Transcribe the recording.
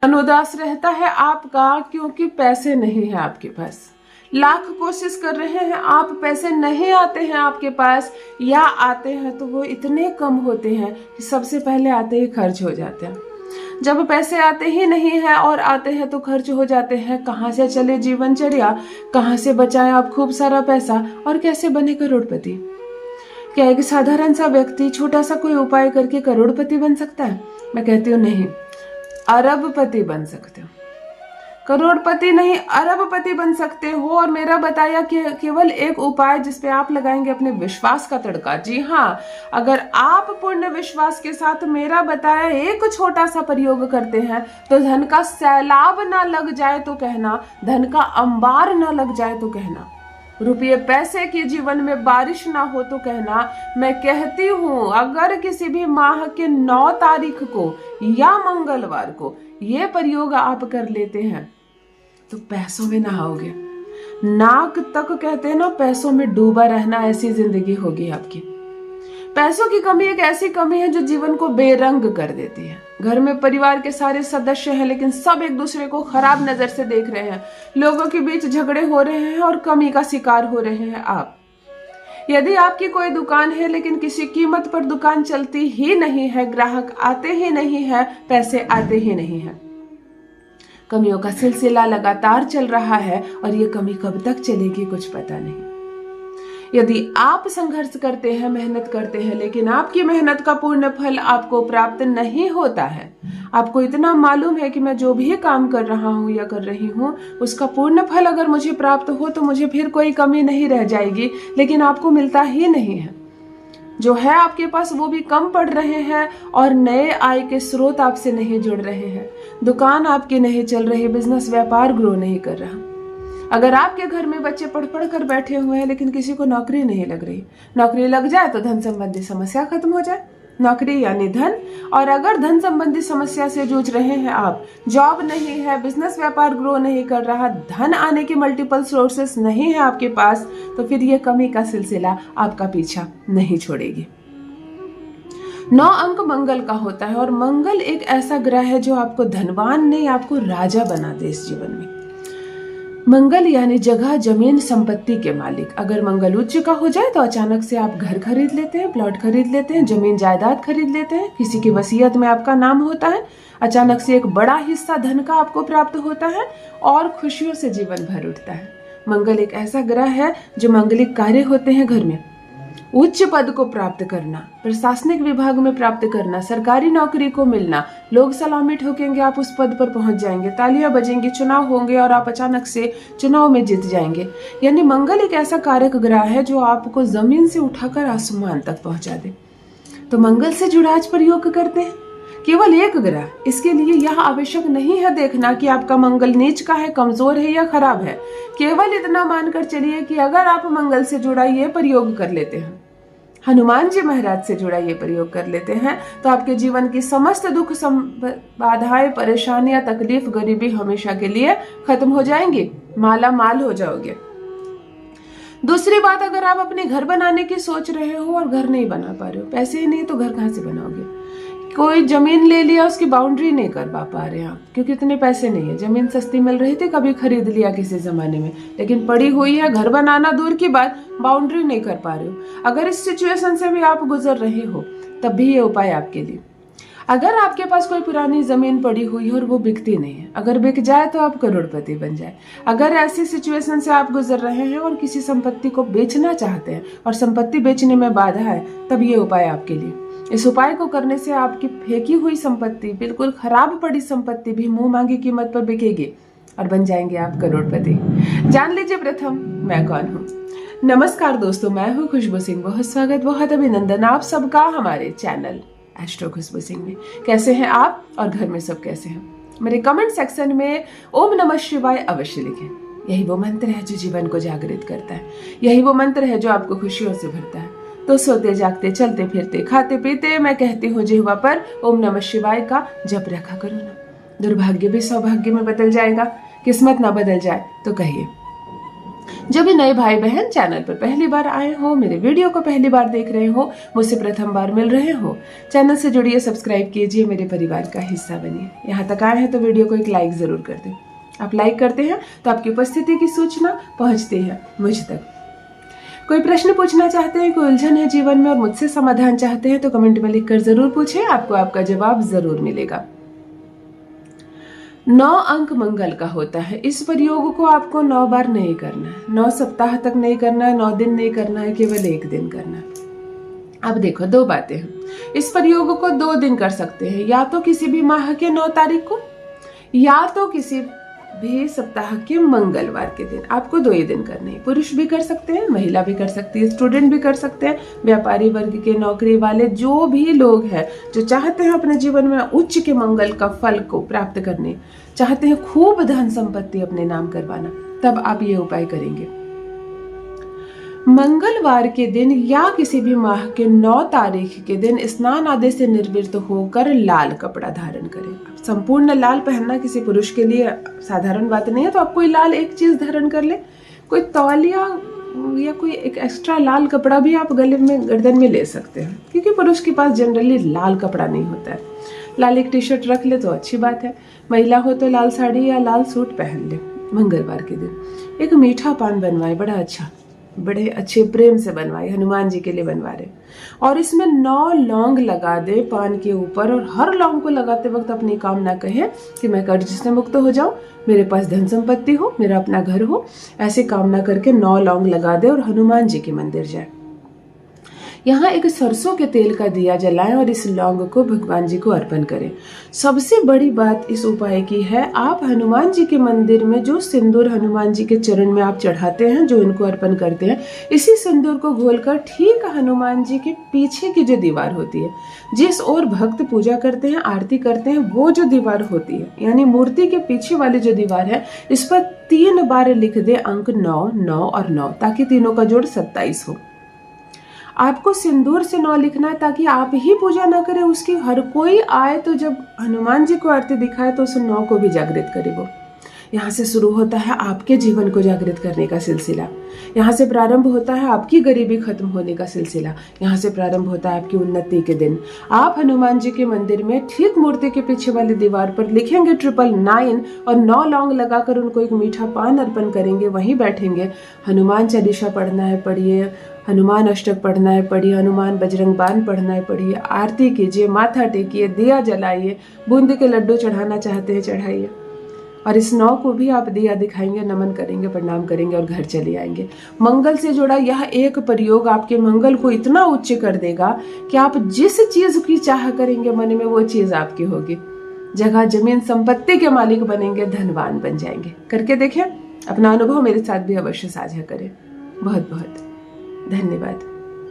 मन उदास रहता है आपका क्योंकि पैसे नहीं है आपके पास। लाख कोशिश कर रहे हैं आप, पैसे नहीं आते हैं आपके पास, या आते हैं तो वो इतने कम होते हैं कि सबसे पहले आते ही खर्च हो जाते हैं। जब पैसे आते ही नहीं है और आते हैं तो खर्च हो जाते हैं, कहाँ से चले जीवनचर्या, कहाँ से बचाएं आप खूब सारा पैसा और कैसे बने करोड़पति। क्या एक साधारण सा व्यक्ति छोटा सा कोई उपाय करके करोड़पति बन सकता है? मैं कहती हूँ नहीं, अरबपति बन सकते हो। करोड़पति नहीं, अरबपति बन सकते हो। और मेरा बताया कि केवल एक उपाय जिसपे आप लगाएंगे अपने विश्वास का तड़का। जी हाँ, अगर आप पूर्ण विश्वास के साथ मेरा बताया एक छोटा सा प्रयोग करते हैं तो धन का सैलाब ना लग जाए तो कहना, धन का अंबार ना लग जाए तो कहना, रुपये पैसे की जीवन में बारिश ना हो तो कहना। मैं कहती हूँ अगर किसी भी माह के 9 तारीख को या मंगलवार को ये प्रयोग आप कर लेते हैं तो पैसों में नहाओगे, नाक तक कहते हैं ना, पैसों में डूबा रहना, ऐसी जिंदगी होगी आपकी। पैसों की कमी एक ऐसी कमी है जो जीवन को बेरंग कर देती है। घर में परिवार के सारे सदस्य हैं लेकिन सब एक दूसरे को खराब नजर से देख रहे हैं, लोगों के बीच झगड़े हो रहे हैं और कमी का शिकार हो रहे हैं आप। यदि आपकी कोई दुकान है लेकिन किसी कीमत पर दुकान चलती ही नहीं है, ग्राहक आते ही नहीं है, पैसे आते ही नहीं है, कमियों का सिलसिला लगातार चल रहा है और ये कमी कब तक चलेगी कुछ पता नहीं। यदि आप संघर्ष करते हैं, मेहनत करते हैं, लेकिन आपकी मेहनत का पूर्ण फल आपको प्राप्त नहीं होता है, आपको इतना मालूम है कि मैं जो भी काम कर रहा हूं या कर रही हूं उसका पूर्ण फल अगर मुझे प्राप्त हो तो मुझे फिर कोई कमी नहीं रह जाएगी, लेकिन आपको मिलता ही नहीं है। जो है आपके पास वो भी कम पड़ रहे हैं और नए आय के स्रोत आपसे नहीं जुड़ रहे हैं, दुकान आपकी नहीं चल रही, बिजनेस व्यापार ग्रो नहीं कर रहा। अगर आपके घर में बच्चे पढ़ पढ़ कर बैठे हुए हैं लेकिन किसी को नौकरी नहीं लग रही, नौकरी लग जाए तो धन संबंधी समस्या खत्म हो जाए। नौकरी यानी धन, और अगर धन संबंधी समस्या से जूझ रहे हैं आप, जॉब नहीं है, बिजनेस व्यापार ग्रो नहीं कर रहा, धन आने के मल्टीपल सोर्सेस नहीं है आपके पास, तो फिर ये कमी का सिलसिला आपका पीछा नहीं छोड़ेगी। 9 अंक मंगल का होता है और मंगल एक ऐसा ग्रह है जो आपको धनवान नहीं, आपको राजा बना दे इस जीवन में। मंगल यानी जगह, जमीन, संपत्ति के मालिक। अगर मंगल उच्च का हो जाए तो अचानक से आप घर खरीद लेते हैं, प्लॉट खरीद लेते हैं, जमीन जायदाद खरीद लेते हैं, किसी की वसीयत में आपका नाम होता है, अचानक से एक बड़ा हिस्सा धन का आपको प्राप्त होता है और खुशियों से जीवन भर उठता है। मंगल एक ऐसा ग्रह है जो मांगलिक कार्य होते हैं घर में, उच्च पद को प्राप्त करना, प्रशासनिक विभाग में प्राप्त करना, सरकारी नौकरी को मिलना, लोग सलामी ठोकेंगे, आप उस पद पर पहुंच जाएंगे, तालियां बजेंगी, चुनाव होंगे और आप अचानक से चुनाव में जीत जाएंगे। यानी मंगल एक ऐसा कारक ग्रह है जो आपको जमीन से उठाकर आसमान तक पहुंचा दे। तो मंगल से जुड़ा आज प्रयोग करते हैं, केवल एक ग्रह। इसके लिए यह आवश्यक नहीं है देखना कि आपका मंगल नीच का है, कमजोर है या खराब है। केवल इतना मानकर चलिए कि अगर आप मंगल से जुड़ा ये प्रयोग कर लेते हैं, हनुमान जी महाराज से जुड़ा ये प्रयोग कर लेते हैं, तो आपके जीवन की समस्त दुख, बाधाएं, परेशानियां, तकलीफ, गरीबी हमेशा के लिए खत्म हो जाएंगी, माला माल हो जाओगे। दूसरी बात, अगर आप अपने घर बनाने की सोच रहे हो और घर नहीं बना पा रहे हो, पैसे ही नहीं तो घर कहाँ से बनाओगे। कोई जमीन ले लिया, उसकी बाउंड्री नहीं कर पा रहे आप क्योंकि इतने पैसे नहीं है। जमीन सस्ती मिल रही थी, कभी खरीद लिया किसी जमाने में, लेकिन पड़ी हुई है, घर बनाना दूर की बात, बाउंड्री नहीं कर पा रहे हो। अगर इस सिचुएशन से भी आप गुजर रहे हो तब भी ये उपाय आपके लिए। अगर आपके पास कोई पुरानी जमीन पड़ी हुई है और वो बिकती नहीं है, अगर बिक जाए तो आप करोड़पति बन जाए। अगर ऐसी सिचुएशन से आप गुजर रहे हैं और किसी संपत्ति को बेचना चाहते हैं और संपत्ति बेचने में बाधा है, तब ये उपाय आपके लिए। इस उपाय को करने से आपकी फेंकी हुई संपत्ति, बिल्कुल खराब पड़ी संपत्ति भी मुंह मांगी कीमत पर बिकेगी और बन जाएंगे आप करोड़पति। जान लीजिए प्रथम मैं कौन हूँ। नमस्कार दोस्तों, मैं हूँ खुशबू सिंह। बहुत स्वागत, बहुत अभिनंदन आप सबका हमारे चैनल एस्ट्रो खुशबू सिंह में। कैसे हैं आप और घर में सब कैसे हैं? मेरे कमेंट सेक्शन में ओम नमः शिवाय अवश्य लिखें। यही वो मंत्र है जो जीवन को जागृत करता है, यही वो मंत्र है जो आपको खुशियों से भरता है। तो सोते जागते, चलते फिरते, खाते पीते मैं कहती हूँ जिह्वा पर ओम नमः शिवाय का जप रखा करो ना। दुर्भाग्य भी सौभाग्य में बदल जाएगा, किस्मत ना बदल जाए तो कहिए। जो भी नए भाई बहन चैनल पर पहली बार आए हो, मेरे वीडियो को पहली बार देख रहे हो, मुझसे प्रथम बार मिल रहे हो, चैनल से जुड़िए, सब्सक्राइब कीजिए, मेरे परिवार का हिस्सा बनिए। यहाँ तक आए हैं तो वीडियो को एक लाइक जरूर कर दें। आप लाइक करते हैं तो आपकी उपस्थिति की सूचना पहुंचती है मुझ तक। कोई प्रश्न पूछना चाहते हैं, कोई उलझन है जीवन में और मुझसे समाधान चाहते हैं तो कमेंट में लिखकर जरूर पूछें, आपको आपका जवाब जरूर मिलेगा। 9 अंक मंगल का होता है। इस प्रयोग को आपको 9 बार नहीं करना है, 9 सप्ताह तक नहीं करना है, 9 दिन नहीं करना है, केवल 1 दिन करना है। अब देखो 2 बातें हैं। इस प्रयोग को 2 दिन कर सकते हैं, या तो किसी भी माह के 9 तारीख को, या तो किसी भी सप्ताह के मंगलवार के दिन। आपको 2 ही दिन करने हैं। पुरुष भी कर सकते हैं, महिला भी कर सकती है, स्टूडेंट भी कर सकते हैं, व्यापारी वर्ग के, नौकरी वाले, जो भी लोग हैं जो चाहते हैं अपने जीवन में उच्च के मंगल का फल को प्राप्त करने, चाहते हैं खूब धन संपत्ति अपने नाम करवाना, तब आप ये उपाय करेंगे। मंगलवार के दिन या किसी भी माह के 9 तारीख के दिन स्नान आदि से निर्वृत्त होकर लाल कपड़ा धारण करें। संपूर्ण लाल पहनना किसी पुरुष के लिए साधारण बात नहीं है, तो आप कोई लाल एक चीज धारण कर ले, कोई तौलिया या कोई एक एक्स्ट्रा लाल कपड़ा भी आप गले में, गर्दन में ले सकते हैं, क्योंकि पुरुष के पास जनरली लाल कपड़ा नहीं होता है। लाल एक टी शर्ट रख ले तो अच्छी बात है। महिला हो तो लाल साड़ी या लाल सूट पहन ले। मंगलवार के दिन एक मीठा पान बनवाए, बड़े अच्छे प्रेम से बनवाए, हनुमान जी के लिए बनवा रहे, और इसमें 9 लौंग लगा दे पान के ऊपर, और हर लौंग को लगाते वक्त अपनी कामना कहे कि मैं कर्ज से मुक्त हो जाऊं, मेरे पास धन संपत्ति हो, मेरा अपना घर हो, ऐसे कामना करके 9 लौंग लगा दे और हनुमान जी के मंदिर जाए। यहाँ एक सरसों के तेल का दिया जलाएं और इस लौंग को भगवान जी को अर्पण करें। सबसे बड़ी बात इस उपाय की है, आप हनुमान जी के मंदिर में जो सिंदूर हनुमान जी के चरण में आप चढ़ाते हैं, जो इनको अर्पण करते हैं, इसी सिंदूर को घोलकर ठीक हनुमान जी के पीछे की जो दीवार होती है, जिस ओर भक्त पूजा करते हैं, आरती करते हैं, वो जो दीवार होती है, यानी मूर्ति के पीछे वाली जो दीवार है, इस पर 3 बार लिख दे अंक 9, 9 और 9, ताकि तीनों का जोड़ 27 हो। आपको सिंदूर से 9 लिखना है, ताकि आप ही पूजा ना करें, उसकी हर कोई आए तो जब हनुमान जी को आरती दिखाए तो उस 9 को भी जागृत करे। वो यहाँ से शुरू होता है आपके जीवन को जागृत करने का सिलसिला। यहाँ से प्रारंभ होता है आपकी गरीबी खत्म होने का सिलसिला। यहाँ से प्रारंभ होता है आपकी उन्नति के दिन। आप हनुमान जी के मंदिर में ठीक मूर्ति के पीछे वाली दीवार पर लिखेंगे 999 और 9 लौंग लगाकर उनको एक मीठा पान अर्पण करेंगे। वहीं बैठेंगे, हनुमान चालीसा पढ़ना है पढ़िए, हनुमान अष्टक पढ़ना है पढ़िए, हनुमान बजरंग बाण पढ़ना है पढ़िए, आरती कीजिए, माथा टेकिए, दिया जलाइए, बूंदी के लड्डू चढ़ाना चाहते हैं चढ़ाइए, और इस 9 को भी आप दिया दिखाएंगे, नमन करेंगे, प्रणाम करेंगे और घर चले आएंगे। मंगल से जुड़ा यह एक प्रयोग आपके मंगल को इतना उच्च कर देगा कि आप जिस चीज की चाह करेंगे मन में, वो चीज आपकी होगी। जगह जमीन संपत्ति के मालिक बनेंगे, धनवान बन जाएंगे। करके देखें, अपना अनुभव मेरे साथ भी अवश्य साझा करें। बहुत बहुत धन्यवाद।